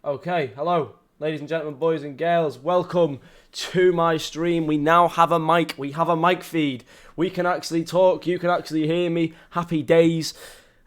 Okay, hello, ladies and gentlemen, boys and girls. Welcome to my stream. We now have a mic. We have a mic feed. We can actually talk. You can actually hear me. Happy days.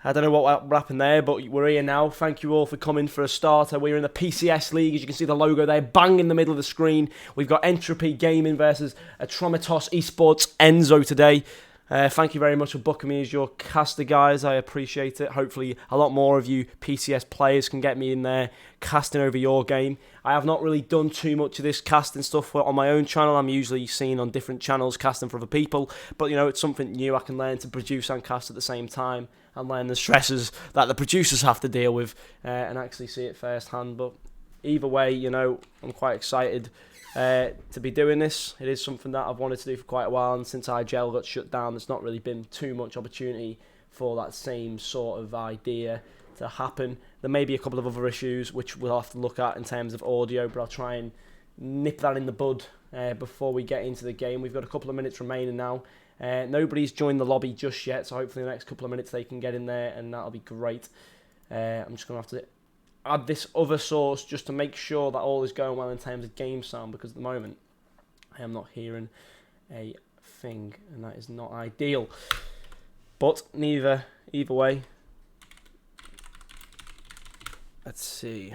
I don't know what happened there, but we're here now. Thank you all for coming for a starter. We're in the PCS League. As you can see the logo there, bang in the middle of the screen. We've got Entropy Gaming versus Atromitos Esports Enzo today. Thank you very much for booking me as your caster, guys. I appreciate it. Hopefully, a lot more of you PCS players can get me in there casting over your game. I have not really done too much of this casting stuff on my own channel. I'm usually seen on different channels casting for other people. But, you know, it's something new I can learn to produce and cast at the same time and learn the stresses that the producers have to deal with and actually see it firsthand. But either way, you know, I'm quite excited to be doing this. It is something that I've wanted to do for quite a while, and since IGL got shut down, there's not really been too much opportunity for that same sort of idea to happen. There may be a couple of other issues which we'll have to look at in terms of audio, but I'll try and nip that in the bud before we get into the game. We've got a couple of minutes remaining now. Nobody's joined the lobby just yet, so hopefully in the next couple of minutes they can get in there, and that'll be great. I'm just going to have to add this other source just to make sure that all is going well in terms of game sound, because at the moment I am not hearing a thing, and that is not ideal. But either way, let's see.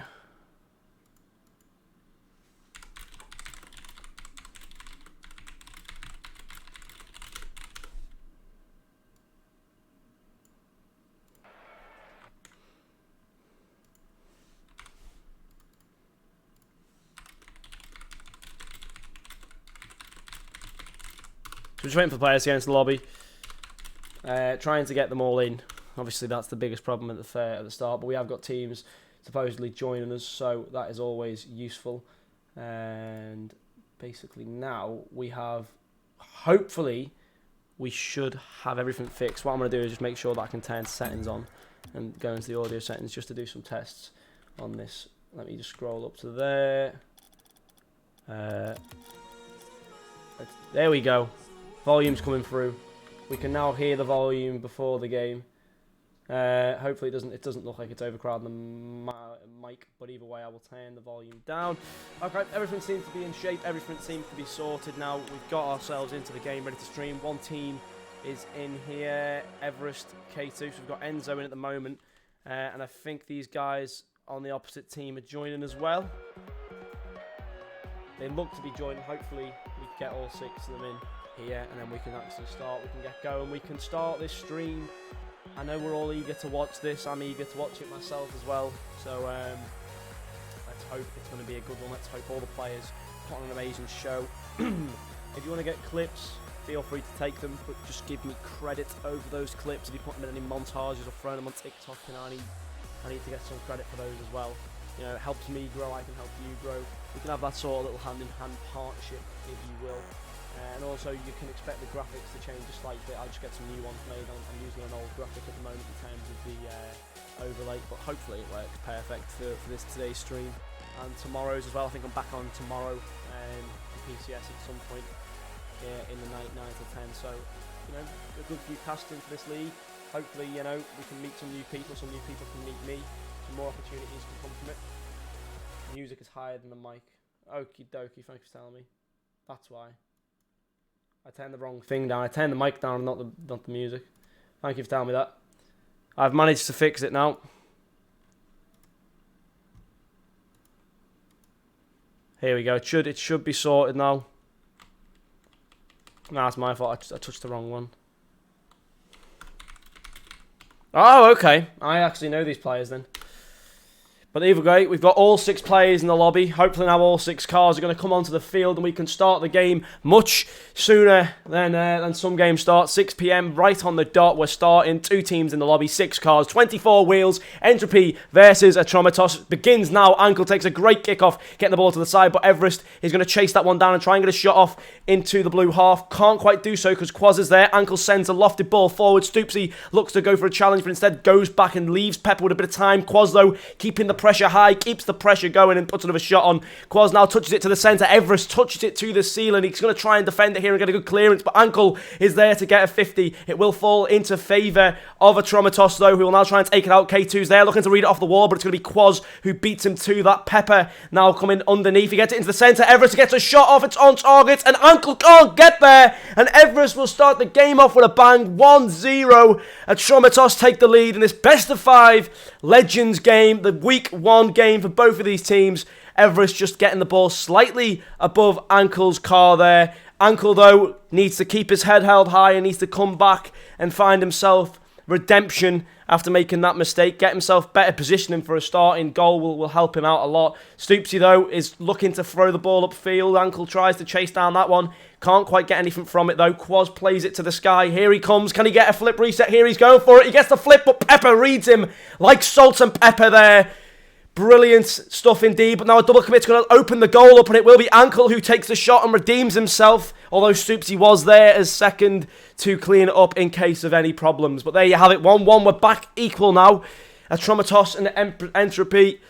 We're just waiting for the players to get into the lobby, trying to get them all in. Obviously, that's the biggest problem at the start, but we have got teams supposedly joining us, so that is always useful. And basically now we have, hopefully, we should have everything fixed. What I'm going to do is just make sure that I can turn settings on and go into the audio settings just to do some tests on this. Let me just scroll up to there. There we go. Volume's coming through. We can now hear the volume before the game. Hopefully it doesn't look like it's overcrowding the mic, but either way I will turn the volume down. Okay, everything seems to be in shape, everything seems to be sorted now. We've got ourselves into the game, ready to stream. One team is in here, Everest, K2, so we've got Enzo in at the moment. And I think these guys on the opposite team are joining as well. They look to be joining. Hopefully we can get all 6 of them in here, and then we can actually start. We can get going. We can start this stream. I know we're all eager to watch this. I'm eager to watch it myself as well. So let's hope it's going to be a good one. Let's hope all the players put on an amazing show. If you want to get clips, feel free to take them, but just give me credit over those clips. If you put them in any montages or throw them on TikTok, and I need to get some credit for those as well. You know, it helps me grow. I can help you grow. We can have that sort of little hand-in-hand partnership, if you will. And also, you can expect the graphics to change a slight bit. I'll just get some new ones made. I'm using an old graphic at the moment in terms of the overlay, but hopefully it works perfect for today's stream and tomorrow's as well. I think I'm back on tomorrow for PCS at some point in the night, 9 to 10. So, you know, a good few casting for this league. Hopefully, you know, we can meet some new people. Some new people can meet me. Some more opportunities can come from it. Music is higher than the mic. Okie dokie, thanks for telling me. That's why. I turned the wrong thing down. I turned the mic down, not the music. Thank you for telling me that. I've managed to fix it now. Here we go. It should be sorted now. No, it's my fault. I touched the wrong one. Oh, okay. I actually know these players then. But either way, we've got all 6 players in the lobby. Hopefully now all 6 cars are going to come onto the field and we can start the game much sooner than some games start. 6 PM, right on the dot. We're starting. 2 teams in the lobby, 6 cars, 24 wheels. Entropy versus Atromitos begins now. Ankle takes a great kickoff, getting the ball to the side, but Everest is going to chase that one down and try and get a shot off into the blue half. Can't quite do so because Quaz is there. Ankle sends a lofted ball forward. Stoopsy looks to go for a challenge, but instead goes back and leaves Pepper with a bit of time. Quaz, though, keeping the pressure high, keeps the pressure going and puts another shot on. Quaz now touches it to the centre. Everest touches it to the ceiling. He's going to try and defend it here and get a good clearance, but Ankle is there to get a 50. It will fall into favour of Atromitos though, who will now try and take it out. K2's there looking to read it off the wall, but it's going to be Quaz who beats him to that. Pepper now coming underneath. He gets it into the centre. Everest gets a shot off. It's on target and Ankle can't get there. And Everest will start the game off with a bang. 1-0. Atromitos take the lead in this best of 5 Legends game. The week 1 game for both of these teams. Everest just getting the ball slightly above Ankle's car there. Ankle, though, needs to keep his head held high and needs to come back and find himself redemption after making that mistake. Get himself better positioning for a starting goal will help him out a lot. Stoopsy, though, is looking to throw the ball upfield. Ankle tries to chase down that one. Can't quite get anything from it, though. Quaz plays it to the sky. Here he comes. Can he get a flip reset? Here he's going for it. He gets the flip, but Pepper reads him like salt and pepper there. Brilliant stuff indeed, but now a double commit's going to open the goal up, and it will be Ankle who takes the shot and redeems himself, although Stoopsy was there as second to clean it up in case of any problems. But there you have it, 1-1, we're back equal now. Atromitos and Entropy.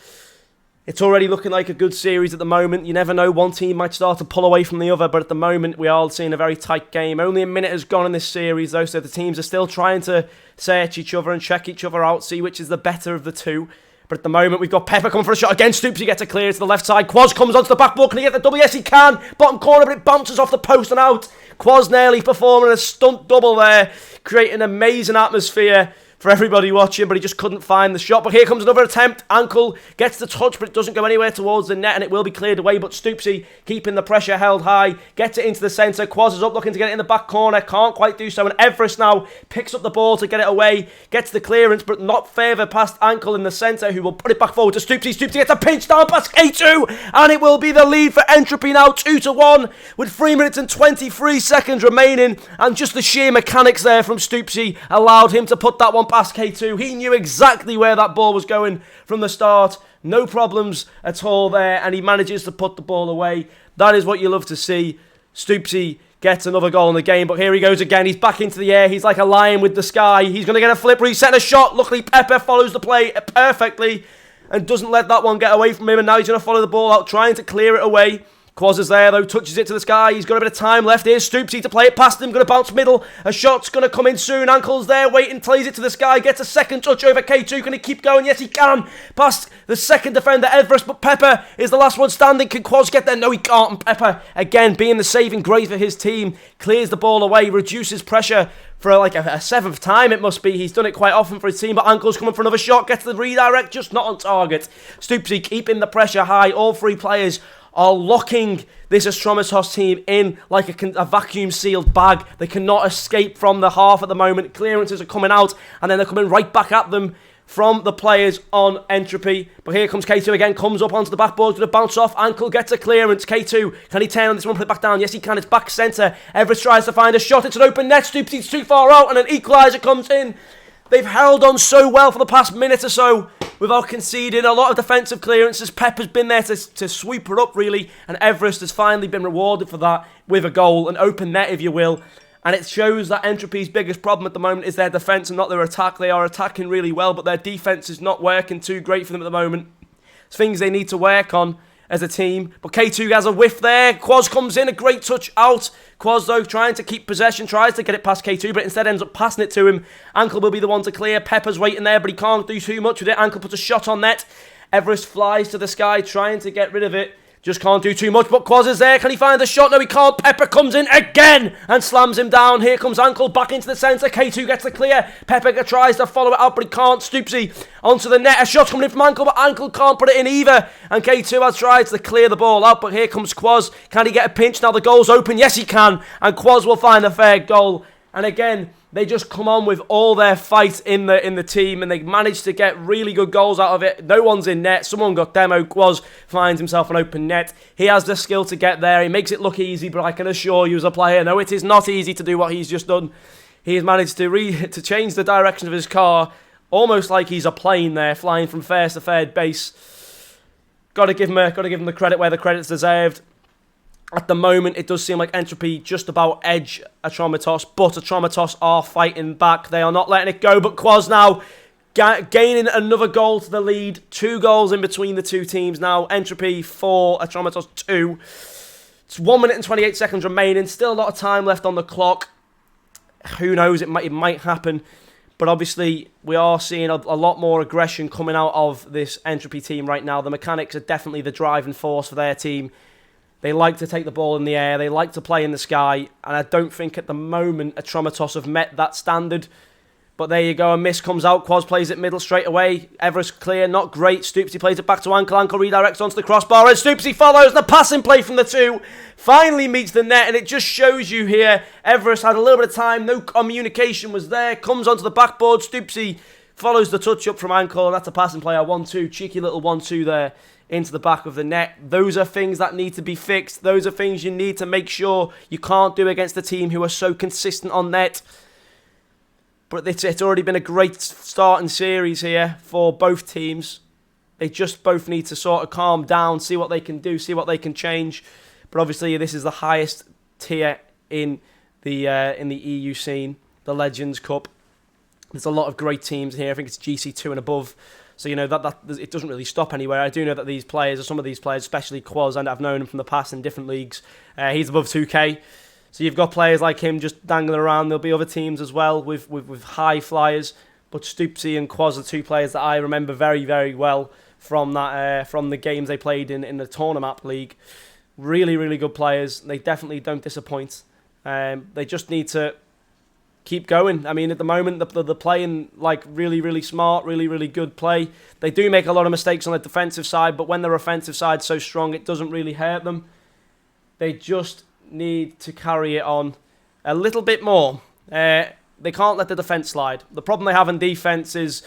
It's already looking like a good series at the moment. You never know, one team might start to pull away from the other, but at the moment we are seeing a very tight game. Only a minute has gone in this series though, so the teams are still trying to search each other and check each other out, see which is the better of the two. But at the moment, we've got Pepper coming for a shot again. Stoopsy gets a clear to the left side. Quaz comes onto the back ball. Can he get the double? Yes, he can. Bottom corner, but it bounces off the post and out. Quaz nearly performing a stunt double there, creating an amazing atmosphere for everybody watching, but he just couldn't find the shot. But here comes another attempt. Ankle gets the touch, but it doesn't go anywhere towards the net, and it will be cleared away. But Stoopsy, keeping the pressure held high, gets it into the centre. Quaz is up looking to get it in the back corner. Can't quite do so, and Everest now picks up the ball to get it away. Gets the clearance, but not further past Ankle in the centre, who will put it back forward to Stoopsy. Stoopsy gets a pinch down past K2, and it will be the lead for Entropy now, 2-1, with 3 minutes and 23 seconds remaining. And just the sheer mechanics there from Stoopsy allowed him to put that one past K2. He knew exactly where that ball was going from the start. No problems at all there, and he manages to put the ball away. That is what you love to see. Stoopsy gets another goal in the game, but here he goes again. He's back into the air. He's like a lion with the sky. He's going to get a flip reset, a shot. Luckily, Pepper follows the play perfectly and doesn't let that one get away from him, and now he's going to follow the ball out, trying to clear it away. Quaz is there though, touches it to the sky. He's got a bit of time left. Here's Stoopsy to play it past him. Going to bounce middle. A shot's going to come in soon. Ankle's there waiting, plays it to the sky. Gets a second touch over K2. Can he keep going? Yes, he can. Past the second defender, Everest. But Pepper is the last one standing. Can Quaz get there? No, he can't. And Pepper, again, being the saving grace for his team, clears the ball away, reduces pressure for like a 7th time it must be. He's done it quite often for his team, but Ankle's coming for another shot. Gets the redirect, just not on target. Stoopsy keeping the pressure high. All 3 players are locking this Atromitos team in like a vacuum-sealed bag. They cannot escape from the half at the moment. Clearances are coming out, and then they're coming right back at them from the players on Entropy. But here comes K2 again, comes up onto the back board, going to bounce off. Ankle gets a clearance. K2, can he turn on this one, put it back down? Yes, he can. It's back centre. Everest tries to find a shot. It's an open net. Stoopsy's too far out, and an equaliser comes in. They've held on so well for the past minute or so without conceding. A lot of defensive clearances. Pepper's been there to sweep her up, really. And Everest has finally been rewarded for that with a goal. An open net, if you will. And it shows that Entropy's biggest problem at the moment is their defence and not their attack. They are attacking really well, but their defence is not working too great for them at the moment. It's things they need to work on as a team. But K2 has a whiff there. Quaz comes in, a great touch out. Quaz, though, trying to keep possession, tries to get it past K2, but instead ends up passing it to him. Ankle will be the one to clear. Pepper's waiting there, but he can't do too much with it. Ankle puts a shot on net. Everest flies to the sky, trying to get rid of it. Just can't do too much, but Quaz is there. Can he find the shot? No, he can't. Pepper comes in again and slams him down. Here comes Ankle back into the centre. K2 gets the clear. Pepper tries to follow it out, but he can't. Stoopsy onto the net. A shot coming in from Ankle, but Ankle can't put it in either. And K2 has tried to clear the ball out, but here comes Quaz. Can he get a pinch? Now the goal's open. Yes, he can. And Quaz will find a fair goal. And again, they just come on with all their fight in the team, and they managed to get really good goals out of it. No one's in net. Someone got demo. Quaz finds himself an open net. He has the skill to get there. He makes it look easy, but I can assure you as a player, no, it is not easy to do what he's just done. He has managed to change the direction of his car, almost like he's a plane there, flying from first to third base. Got to give him the credit where the credit's deserved. At the moment, it does seem like Entropy just about edge Atromitos, but Atromitos are fighting back. They are not letting it go, but Quaz now gaining another goal to the lead. 2 goals in between the two teams now. Entropy 4, Atromitos 2. It's 1 minute and 28 seconds remaining. Still a lot of time left on the clock. Who knows, it might happen. But obviously, we are seeing a lot more aggression coming out of this Entropy team right now. The mechanics are definitely the driving force for their team. They like to take the ball in the air. They like to play in the sky. And I don't think at the moment Atromitos have met that standard. But there you go. A miss comes out. Quaz plays it middle straight away. Everest clear. Not great. Stoopsy plays it back to Ankle. Ankle redirects onto the crossbar. And Stoopsy follows. The passing play from the 2 finally meets the net. And it just shows you here. Everest had a little bit of time. No communication was there. Comes onto the backboard. Stoopsy follows the touch up from Ankle. And that's a passing play. A 1-2. Cheeky little 1-2 there into the back of the net. Those are things that need to be fixed. Those are things you need to make sure you can't do against a team who are so consistent on net. But it's already been a great starting series here for both teams. They just both need to sort of calm down, see what they can do, see what they can change. But obviously, this is the highest tier in the EU scene, the Legends Cup. There's a lot of great teams here. I think it's GC2 and above. So, you know, that it doesn't really stop anywhere. I do know that these players, or some of these players, especially Quaz, and I've known him from the past in different leagues. He's above 2K. So you've got players like him just dangling around. There'll be other teams as well with high flyers. But Stoopsy and Quaz are 2 players that I remember very, very well from the games they played in the tournament league. Really, really good players. They definitely don't disappoint. They just need to keep going. I mean, at the moment, they're playing like really, really smart, really, really good play. They do make a lot of mistakes on the defensive side, but when their offensive side's so strong, it doesn't really hurt them. They just need to carry it on a little bit more. They can't let the defence slide. The problem they have in defence is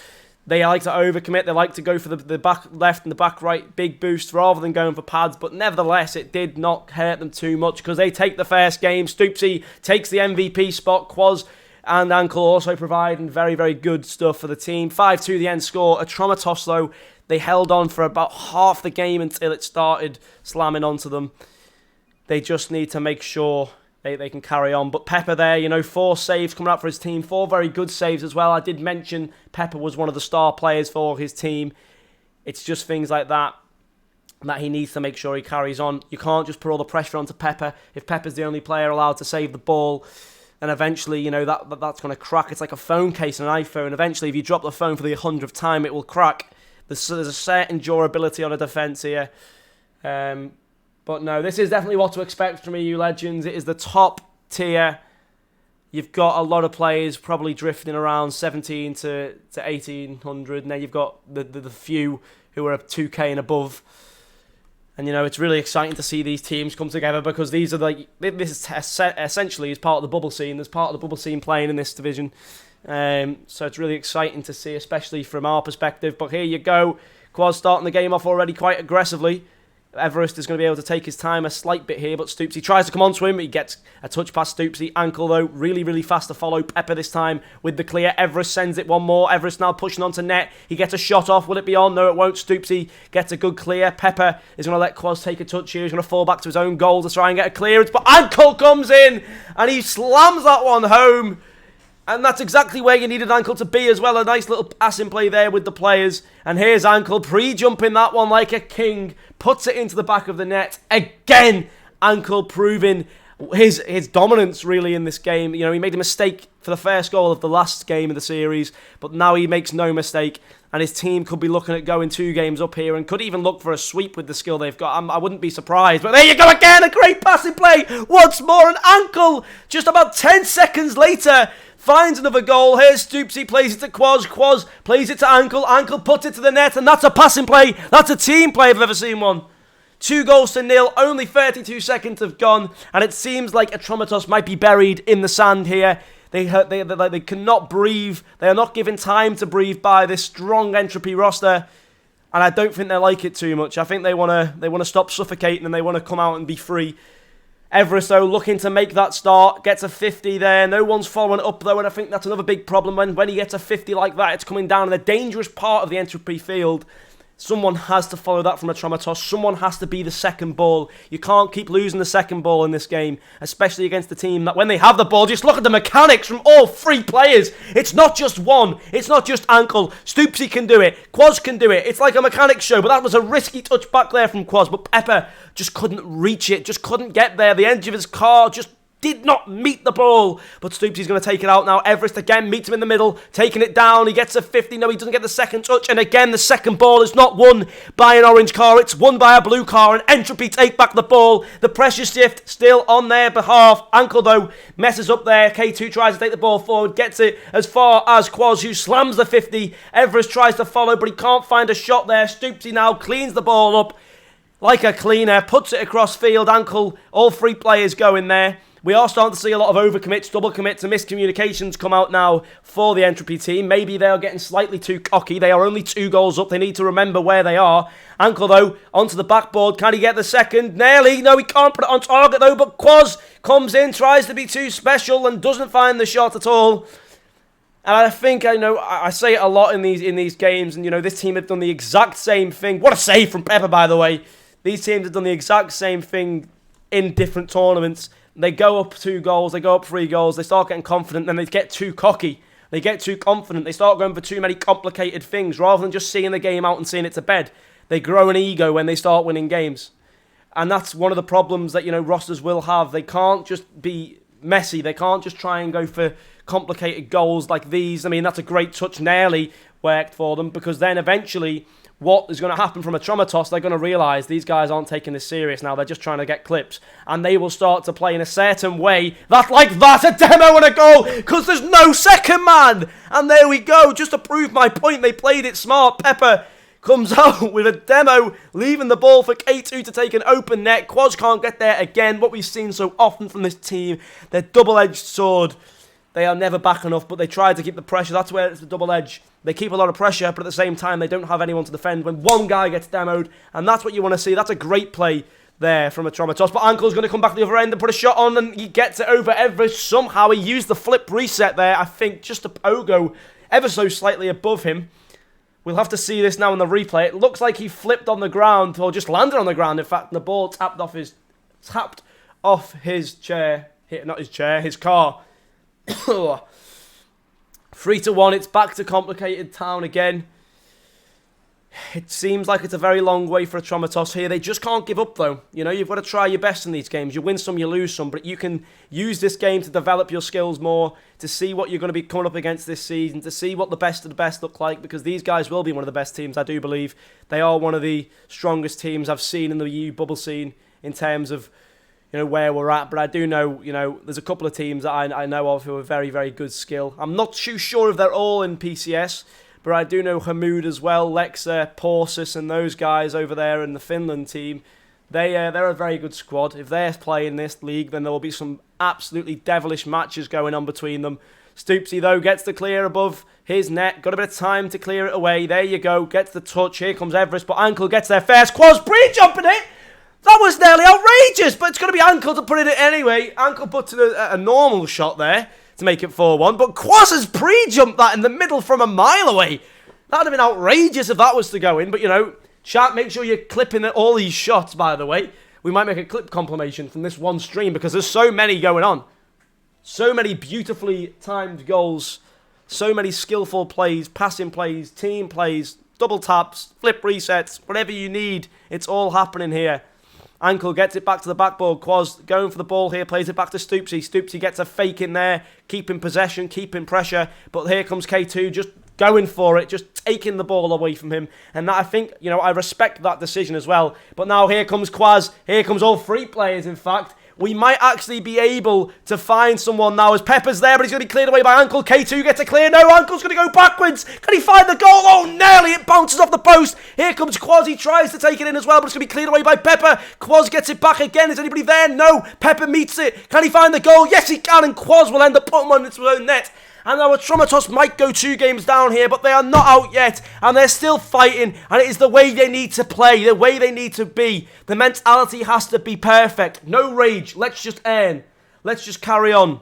they like to overcommit. They like to go for the back left and the back right big boost rather than going for pads. But nevertheless, it did not hurt them too much because they take the first game. Stoopsy takes the MVP spot. Quaz and Ankle also providing very, very good stuff for the team. 5-2 the end score. Atromitos, though, they held on for about half the game until it started slamming onto them. They just need to make sure they can carry on. But Pepper there, 4 saves coming out for his team. 4 very good saves as well. I did mention Pepper was one of the star players for his team. It's just things like that he needs to make sure he carries on. You can't just put all the pressure onto Pepper. If Pepper's the only player allowed to save the ball, then eventually, that's going to crack. It's like a phone case on an iPhone. Eventually, if you drop the phone for the 100th time, it will crack. There's a certain durability on a defence here. But no, this is definitely what to expect from EU Legends. It is the top tier. You've got a lot of players probably drifting around 17 to 1800. And then you've got the few who are 2K and above. And, it's really exciting to see these teams come together because this is essentially is part of the bubble scene. There's part of the bubble scene playing in this division. So it's really exciting to see, especially from our perspective. But here you go. Quaz starting the game off already quite aggressively. Everest is going to be able to take his time a slight bit here, but Stoopsy tries to come on to him. He gets a touch past Stoopsy. Ankle, though, really, really fast to follow. Pepper this time with the clear. Everest sends it one more. Everest now pushing onto net. He gets a shot off. Will it be on? No, it won't. Stoopsy gets a good clear. Pepper is going to let Quaz take a touch here. He's going to fall back to his own goal to try and get a clearance, but Ankle comes in and he slams that one home. And that's exactly where you needed Ankle to be as well. A nice little passing play there with the players. And here's Ankle pre-jumping that one like a king. Puts it into the back of the net. Again, Ankle proving his dominance really in this game. He made a mistake for the first goal of the last game of the series. But now he makes no mistake. And his team could be looking at going 2 games up here and could even look for a sweep with the skill they've got. I wouldn't be surprised. But there you go again. A great passing play. Once more. And Ankle, just about 10 seconds later, finds another goal. Here's Stoopsy, plays it to Quaz. Quaz plays it to Ankle. Ankle puts it to the net, and that's a passing play. That's a team play if I've ever seen one. 2-0. Only 32 seconds have gone, and it seems like Atromitos might be buried in the sand here. They cannot breathe. They are not given time to breathe by this strong Entropy roster, and I don't think they like it too much. I think they want to stop suffocating and they want to come out and be free. Everest, though, looking to make that start. Gets a 50 there. No one's following up, though, and I think that's another big problem. When he gets a 50 like that, it's coming down in a dangerous part of the Entropy field. Someone has to follow that from a Traumatos. Someone has to be the second ball. You can't keep losing the second ball in this game, especially against the team that when they have the ball, just look at the mechanics from all three players. It's not just one. It's not just Ankle. Stoopsy can do it. Quaz can do it. It's like a mechanics show, but that was a risky touch back there from Quaz. But Pepper just couldn't reach it, just couldn't get there. The edge of his car just did not meet the ball, but Stoopsy's going to take it out now. Everest again meets him in the middle, taking it down. He gets a 50. No, he doesn't get the second touch. And again, the second ball is not won by an orange car. It's won by a blue car. And Entropy take back the ball. The pressure shift still on their behalf. Ankle, though, messes up there. K2 tries to take the ball forward, gets it as far as Quaz, who slams the 50. Everest tries to follow, but he can't find a shot there. Stoopsy now cleans the ball up like a cleaner, puts it across field. Ankle, all three players go in there. We are starting to see a lot of overcommits, double commits and miscommunications come out now for the Entropy team. Maybe they are getting slightly too cocky. They are only 2 goals up. They need to remember where they are. Ankle, though, onto the backboard. Can he get the second? Nearly. No, he can't put it on target, though. But Quaz comes in, tries to be too special and doesn't find the shot at all. And I think, I say it a lot in these games. And, this team have done the exact same thing. What a save from Pepper, by the way. These teams have done the exact same thing in different tournaments. They go up 2 goals, they go up 3 goals, they start getting confident, then they get too cocky. They get too confident, they start going for too many complicated things rather than just seeing the game out and seeing it to bed. They grow an ego when they start winning games. And that's one of the problems that, rosters will have. They can't just be messy. They can't just try and go for complicated goals like these. I mean, that's a great touch, nearly worked for them, because then eventually what is going to happen from a Traumatos, they're going to realise these guys aren't taking this serious now. They're just trying to get clips. And they will start to play in a certain way. That's like that, a demo and a goal, because there's no second man. And there we go. Just to prove my point, they played it smart. Pepper comes out with a demo, leaving the ball for K2 to take an open net. Quaz can't get there again. What we've seen so often from this team, their double-edged sword. They are never back enough, but they try to keep the pressure. That's where it's the double edge. They keep a lot of pressure, but at the same time, they don't have anyone to defend when one guy gets demoed, and that's what you want to see. That's a great play there from a Traumatos. But Ankle's going to come back to the other end and put a shot on, and he gets it over Everest. Somehow he used the flip reset there, I think, just to pogo ever so slightly above him. We'll have to see this now in the replay. It looks like he flipped on the ground, or just landed on the ground, in fact, and the ball tapped off his chair. Not his chair, his car. 3-1, it's back to complicated town again. It seems like it's a very long way for a Traumatos here. They just can't give up, though. You've got to try your best in these games. You win some, you lose some, but you can use this game to develop your skills more, to see what you're going to be coming up against this season, to see what the best of the best look like, because these guys will be one of the best teams, I do believe. They are one of the strongest teams I've seen in the EU bubble scene in terms of where we're at, but I do know, there's a couple of teams that I know of who are very, very good skill. I'm not too sure if they're all in PCS, but I do know Hamoud as well, Lexa, Porsus, and those guys over there in the Finland team. They're a very good squad. If they're playing this league, then there will be some absolutely devilish matches going on between them. Stoopsy, though, gets the clear above his net. Got a bit of time to clear it away. There you go. Gets the touch. Here comes Everest, but Ankle gets there first. Quaz pre-jumping it. That was nearly outrageous, but it's going to be Ankle to put it in anyway. Ankle puts in a normal shot there to make it 4-1, but Quaz has pre-jumped that in the middle from a mile away. That would have been outrageous if that was to go in, but chat, make sure you're clipping all these shots, by the way. We might make a clip compilation from this one stream because there's so many going on. So many beautifully timed goals, so many skillful plays, passing plays, team plays, double taps, flip resets, whatever you need. It's all happening here. Ankle gets it back to the backboard. Quaz going for the ball here, plays it back to Stoopsy. Stoopsy gets a fake in there, keeping possession, keeping pressure. But here comes K2 just going for it, just taking the ball away from him. And that, I think, I respect that decision as well. But now here comes Quaz. Here comes all 3 players, in fact. We might actually be able to find someone now as Pepper's there, but he's going to be cleared away by Ankle. K2 gets a clear. No, Ankle's going to go backwards. Can he find the goal? Oh, nearly. It bounces off the post. Here comes Quaz. He tries to take it in as well, but it's going to be cleared away by Pepper. Quaz gets it back again. Is anybody there? No. Pepper meets it. Can he find the goal? Yes, he can, and Quaz will end up putting one into his own net. And our Traumatos might go 2 games down here, but they are not out yet. And they're still fighting. And it is the way they need to play, the way they need to be. The mentality has to be perfect. No rage. Let's just earn. Let's just carry on.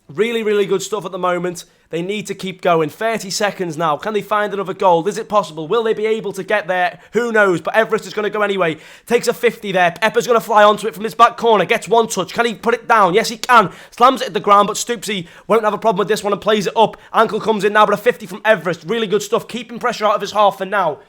Really, really good stuff at the moment. They need to keep going. 30 seconds now. Can they find another goal? Is it possible? Will they be able to get there? Who knows? But Everest is going to go anyway. Takes a 50 there. Pepper's going to fly onto it from his back corner. Gets one touch. Can he put it down? Yes, he can. Slams it at the ground, but Stoopsy won't have a problem with this one and plays it up. Ankle comes in now, but a 50 from Everest. Really good stuff. Keeping pressure out of his half for now.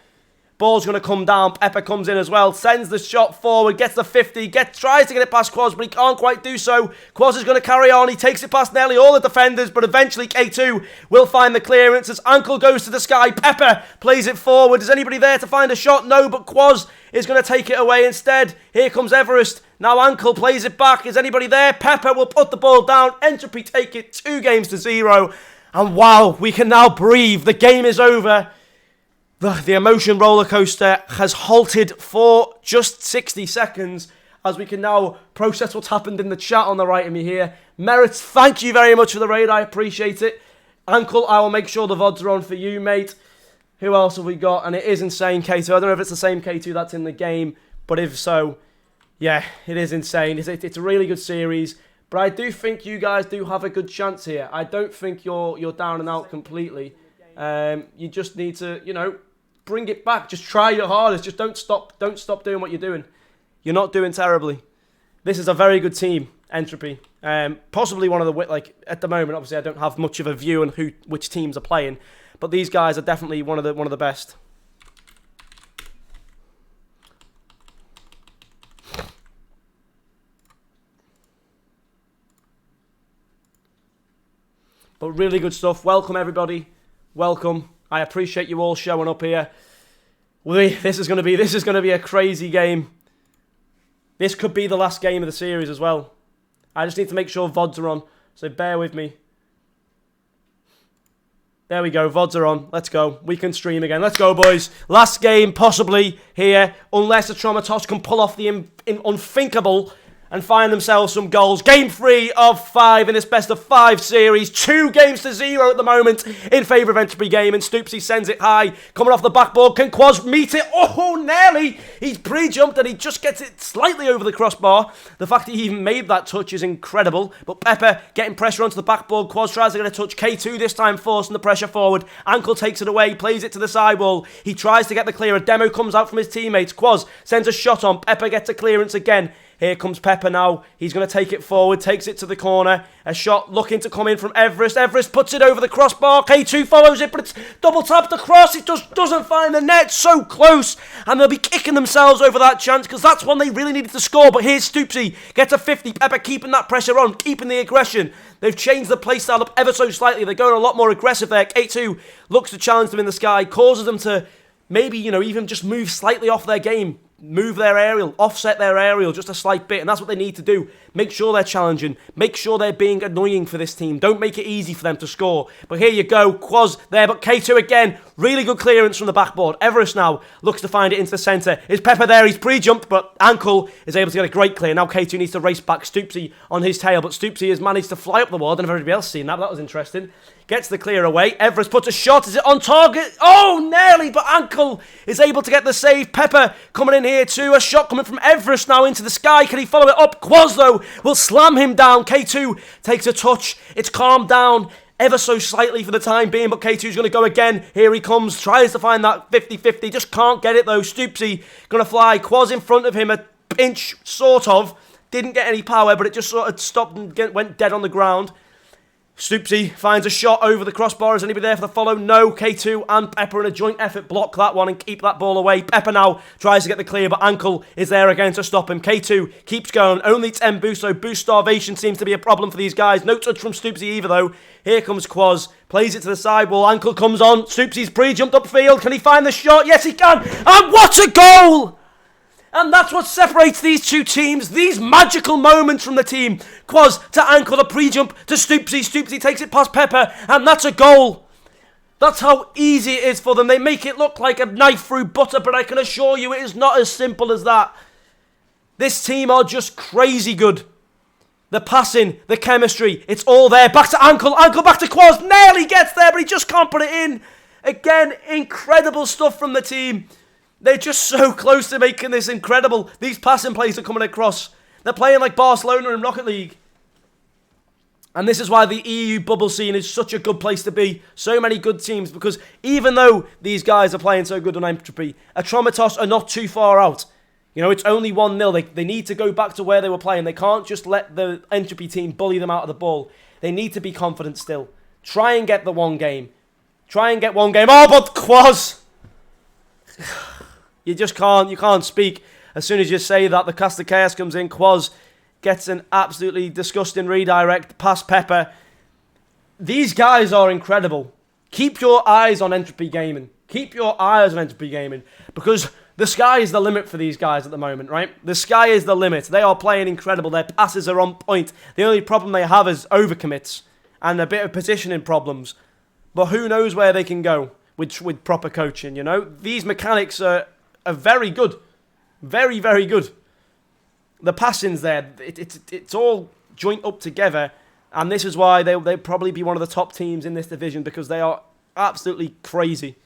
Ball's going to come down. Pepper comes in as well. Sends the shot forward. Gets the 50. Tries to get it past Quaz, but he can't quite do so. Quaz is going to carry on. He takes it past nearly all the defenders, but eventually K2 will find the clearance as Ankle goes to the sky. Pepper plays it forward. Is anybody there to find a shot? No, but Quaz is going to take it away instead. Here comes Everest. Now Ankle plays it back. Is anybody there? Pepper will put the ball down. Entropy take it 2-0. And wow, we can now breathe. The game is over. The emotion roller coaster has halted for just 60 seconds as we can now process what's happened in the chat on the right of me here. Merritt, thank you very much for the raid. I appreciate it. Ankle, I will make sure the VODs are on for you, mate. Who else have we got? And it is insane, K2. I don't know if it's the same K2 that's in the game, but if so, yeah, it is insane. It's a really good series, but I do think you guys do have a good chance here. I don't think you're down and out completely. You just need to, bring it back. Just try your hardest. Just don't stop doing what you're doing. You're not doing terribly. This is a very good team, Entropy. Possibly one of the, at the moment, obviously I don't have much of a view on which teams are playing, but these guys are definitely one of the best. But really good stuff. Welcome everybody. Welcome. I appreciate you all showing up here. This is going to be a crazy game. This could be the last game of the series as well. I just need to make sure VODs are on, so bear with me. There we go, VODs are on. Let's go. We can stream again. Let's go, boys. Last game possibly here, unless the Traumatos can pull off the unthinkable and find themselves some goals. Game 3 of 5 in this best of 5 series. 2-0 at the moment in favour of Entropy Game. And Stoopsy sends it high. Coming off the backboard. Can Quaz meet it? Oh, nearly. He's pre-jumped and he just gets it slightly over the crossbar. The fact that he even made that touch is incredible. But Pepper getting pressure onto the backboard. Quaz tries to get a touch. K2 this time forcing the pressure forward. Ankle takes it away. Plays it to the sidewall. He tries to get the clear. A demo comes out from his teammates. Quaz sends a shot on. Pepper gets a clearance again. Here comes Pepper now. He's going to take it forward, takes it to the corner. A shot looking to come in from Everest. Everest puts it over the crossbar. K2 follows it, but it's double tapped across. It just doesn't find the net. So close. And they'll be kicking themselves over that chance because that's one they really needed to score. But here's Stoopsy. Gets a 50. Pepper keeping that pressure on, keeping the aggression. They've changed the play style up ever so slightly. They're going a lot more aggressive there. K2 looks to challenge them in the sky, causes them to maybe, even just move slightly off their game. Move their aerial, offset their aerial just a slight bit, and that's what they need to do. Make sure they're challenging, make sure they're being annoying for this team. Don't make it easy for them to score. But here you go, Quaz there, but K2 again, really good clearance from the backboard. Everest now looks to find it into the centre. Is Pepper there? He's pre-jumped, but Ankle is able to get a great clear. Now K2 needs to race back, Stoopsy on his tail, but Stoopsy has managed to fly up the wall. I don't know if everybody else has seen that, but that was interesting. Gets the clear away. Everest puts a shot. Is it on target? Oh, nearly, but Ankle is able to get the save. Pepper coming in here too. A shot coming from Everest now into the sky. Can he follow it up? Quaz, though, will slam him down. K2 takes a touch. It's calmed down ever so slightly for the time being, but K2's going to go again. Here he comes. Tries to find that 50-50. Just can't get it, though. Stoopsy going to fly. Quaz in front of him. A pinch, sort of. Didn't get any power, but it just sort of stopped and went dead on the ground. Stoopsy finds a shot over the crossbar. Is anybody there for the follow? No. K2 and Pepper in a joint effort block that one and keep that ball away. Pepper now tries to get the clear, but Ankle is there again to stop him. K2 keeps going. Only 10 boost, so boost starvation seems to be a problem for these guys. No touch from Stoopsy either, though. Here comes Quaz. Plays it to the sidewall. Ankle comes on. Stoopsy's pre-jumped upfield. Can he find the shot? Yes, he can. And what a goal! And that's what separates these two teams. These magical moments from the team. Quaz to Ankle, the pre-jump to Stoopsy. Stoopsy takes it past Pepper, and that's a goal. That's how easy it is for them. They make it look like a knife through butter, but I can assure you it is not as simple as that. This team are just crazy good. The passing, the chemistry, it's all there. Back to Ankle. Ankle back to Quaz. Nearly gets there, but he just can't put it in. Again, incredible stuff from the team. They're just so close to making this incredible. These passing plays are coming across. They're playing like Barcelona in Rocket League. And this is why the EU bubble scene is such a good place to be. So many good teams, because even though these guys are playing so good on Entropy, Atromitos are not too far out. You know, it's only 1-0. They need to go back to where they were playing. They can't just let the Entropy team bully them out of the ball. They need to be confident still. Try and get the one game. Try and get one game. Oh, but Quaz! You just can't. You can't speak. As soon as you say that, the Caster Chaos comes in. Quaz gets an absolutely disgusting redirect past Pepper. These guys are incredible. Keep your eyes on Entropy Gaming. Keep your eyes on Entropy Gaming. Because the sky is the limit for these guys at the moment, right? The sky is the limit. They are playing incredible. Their passes are on point. The only problem they have is overcommits and a bit of positioning problems. But who knows where they can go with proper coaching, you know? These mechanics are very good. Very, very good. The passing's there. It's all joint up together. And this is why they'll probably be one of the top teams in this division, because they are absolutely crazy.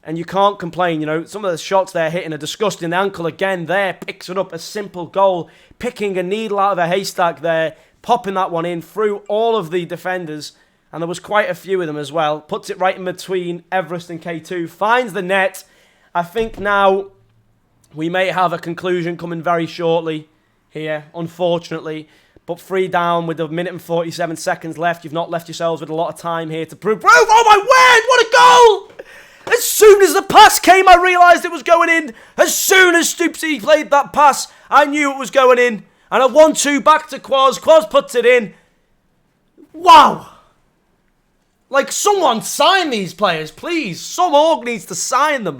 And you can't complain, you know. Some of the shots they're hitting are disgusting. The ankle again there picks it up. A simple goal. Picking a needle out of a haystack there. Popping that one in through all of the defenders. And there was quite a few of them as well. Puts it right in between Everest and K2. Finds the net. I think now we may have a conclusion coming very shortly here, unfortunately. But 3 down with a minute and 47 seconds left. You've not left yourselves with a lot of time here to prove. Oh my word, what a goal! As soon as the pass came, I realised it was going in. As soon as Stoopsy played that pass, I knew it was going in. And a 1-2 back to Quaz. Quaz puts it in. Wow! Like, someone sign these players, please. Some org needs to sign them.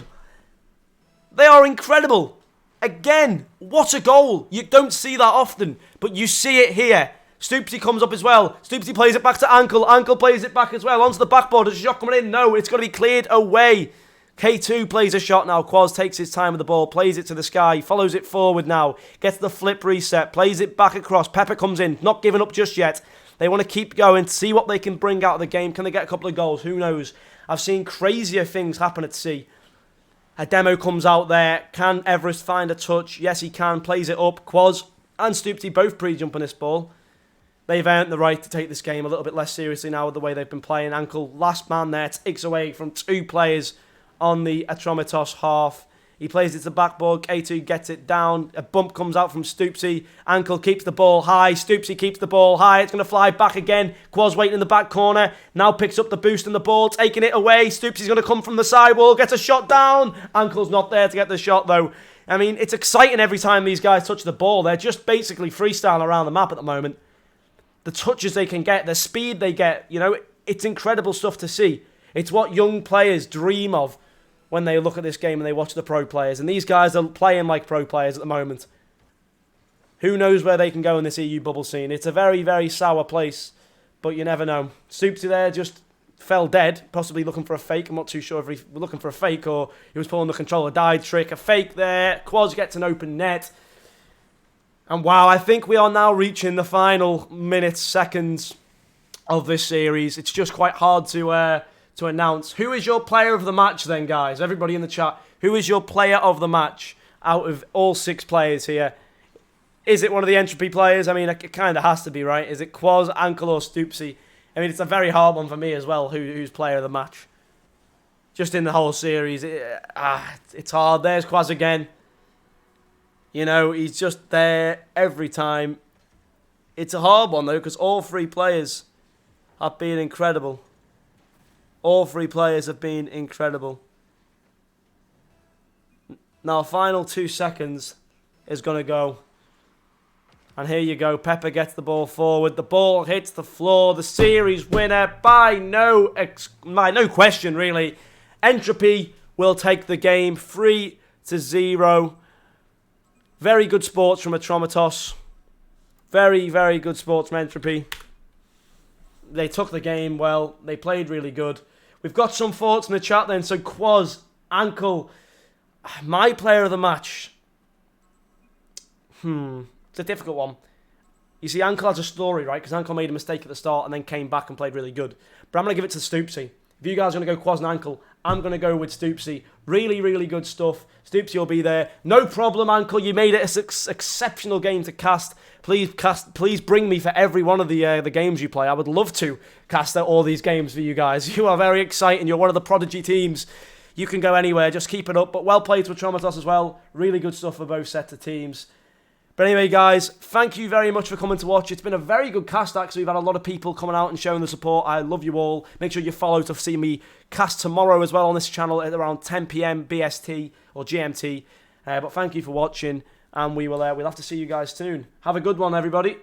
They are incredible. Again, what a goal. You don't see that often, but you see it here. Stoopsy comes up as well. Stoopsy plays it back to Ankle. Ankle plays it back as well. Onto the backboard. Is a shot coming in? No, it's got to be cleared away. K2 plays a shot now. Quaz takes his time with the ball. Plays it to the sky. Follows it forward now. Gets the flip reset. Plays it back across. Pepper comes in. Not giving up just yet. They want to keep going, see what they can bring out of the game. Can they get a couple of goals? Who knows? I've seen crazier things happen at sea. A demo comes out there. Can Everest find a touch? Yes, he can. Plays it up. Quaz and Stoopsy both pre-jumping this ball. They've earned the right to take this game a little bit less seriously now with the way they've been playing. Ankle, last man there, takes away from 2 players on the Atromitos half. He plays it to the backboard. K2 gets it down. A bump comes out from Stoopsy. Ankle keeps the ball high. Stoopsy keeps the ball high. It's going to fly back again. Quaz waiting in the back corner. Now picks up the boost in the ball. Taking it away. Stoopsy's going to come from the sidewall. Gets a shot down. Ankle's not there to get the shot though. I mean, it's exciting every time these guys touch the ball. They're just basically freestyling around the map at the moment. The touches they can get. The speed they get. You know, it's incredible stuff to see. It's what young players dream of when they look at this game and they watch the pro players. And these guys are playing like pro players at the moment. Who knows where they can go in this EU bubble scene. It's a very, very sour place, but you never know. Stoopsy there just fell dead, possibly looking for a fake. I'm not too sure if he was looking for a fake or he was pulling the controller died trick. A fake there. Quaz gets an open net. And wow, I think we are now reaching the final minutes, seconds of this series. It's just quite hard to announce. Who is your player of the match then, guys? Everybody in the chat. Who is your player of the match out of all 6 players here? Is it one of the Entropy players? I mean, it kind of has to be, right? Is it Quaz, Ankle or Stoopsy? I mean, it's a very hard one for me as well, who's player of the match. Just in the whole series. It's hard. There's Quaz again. You know, he's just there every time. It's a hard one, though, because all 3 players have been incredible. All 3 players have been incredible. Now, final 2 seconds is going to go. And here you go. Pepper gets the ball forward. The ball hits the floor. The series winner by no question, really. Entropy will take the game 3-0. Very good sports from Atromitos. Very, very good sports from Entropy. They took the game well. They played really good. We've got some thoughts in the chat then. So Quaz, Ankle, my player of the match. It's a difficult one. You see, Ankle has a story, right? Because Ankle made a mistake at the start and then came back and played really good. But I'm going to give it to Stoopsy. If you guys are going to go Quaz and Ankle, I'm going to go with Stoopsy. Really, really good stuff. Stoopsy will be there. No problem, Ankle. You made it an exceptional game to cast. Please bring me for every one of the games you play. I would love to cast out all these games for you guys. You are very exciting. You're one of the prodigy teams. You can go anywhere. Just keep it up. But well played to Atromitos as well. Really good stuff for both sets of teams. But anyway, guys, thank you very much for coming to watch. It's been a very good cast, actually. We've had a lot of people coming out and showing the support. I love you all. Make sure you follow to see me cast tomorrow as well on this channel at around 10 PM BST or GMT. But thank you for watching, and we'll have to see you guys soon. Have a good one, everybody.